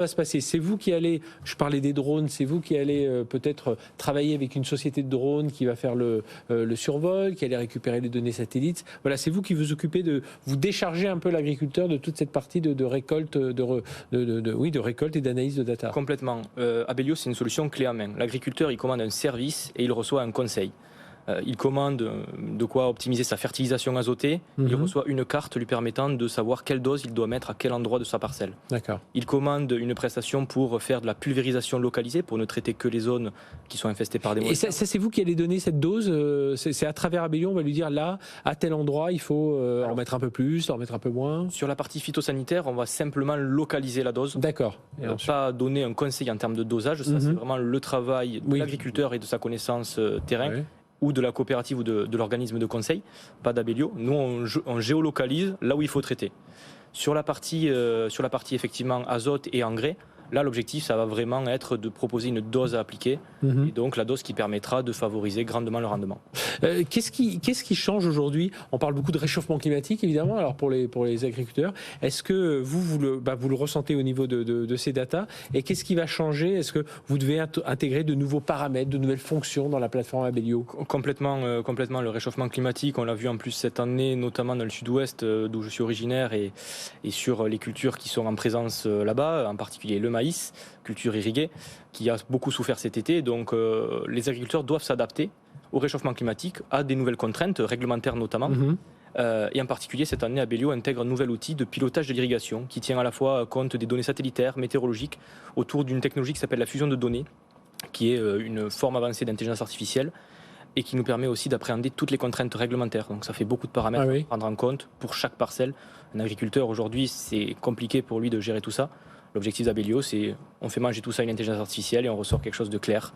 va se passer? C'est vous qui allez, je parlais des drones, c'est vous qui allez peut-être travailler avec une société de drones qui va faire le survol, qui allait récupérer les données satellites. Voilà, c'est vous qui vous occupez de vous décharger un peu l'agriculteur de toute cette partie de récolte, de récolte et d'analyse de data. Complètement. Abellio, c'est une solution clé en main. L'agriculteur, il commande un service et il reçoit un conseil. Il commande de quoi optimiser sa fertilisation azotée. Il reçoit une carte lui permettant de savoir quelle dose il doit mettre à quel endroit de sa parcelle. D'accord. Il commande une prestation pour faire de la pulvérisation localisée, pour ne traiter que les zones qui sont infestées par des moustiques. Et ça, c'est vous qui allez donner cette dose, c'est à travers Abellio, on va lui dire là, à tel endroit, il faut en mettre un peu plus, en mettre un peu moins. Sur la partie phytosanitaire, on va simplement localiser la dose. D'accord. Pas donner un conseil en termes de dosage, ça c'est vraiment le travail de l'agriculteur et de sa connaissance terrain. Oui. Ou de la coopérative ou de l'organisme de conseil, pas d'Abellio. Nous, on géolocalise là où il faut traiter. Sur la partie effectivement azote et engrais, là, l'objectif, ça va vraiment être de proposer une dose à appliquer, et donc la dose qui permettra de favoriser grandement le rendement. Qu'est-ce qui change aujourd'hui? On parle beaucoup de réchauffement climatique, évidemment, alors pour les agriculteurs. Est-ce que vous le ressentez au niveau de ces datas? Et qu'est-ce qui va changer? Est-ce que vous devez intégrer de nouveaux paramètres, de nouvelles fonctions dans la plateforme Abellio? Complètement. Le réchauffement climatique, on l'a vu en plus cette année, notamment dans le sud-ouest, d'où je suis originaire, et sur les cultures qui sont en présence là-bas, en particulier le maïs, culture irriguée, qui a beaucoup souffert cet été. Donc les agriculteurs doivent s'adapter au réchauffement climatique, à des nouvelles contraintes, réglementaires notamment. Et en particulier, cette année, Abellio intègre un nouvel outil de pilotage de l'irrigation qui tient à la fois compte des données satellitaires, météorologiques, autour d'une technologie qui s'appelle la fusion de données, qui est une forme avancée d'intelligence artificielle et qui nous permet aussi d'appréhender toutes les contraintes réglementaires. Donc ça fait beaucoup de paramètres à prendre en compte pour chaque parcelle. Un agriculteur, aujourd'hui, c'est compliqué pour lui de gérer tout ça. L'objectif d'Abellio, c'est on fait manger tout ça à une intelligence artificielle et on ressort quelque chose de clair.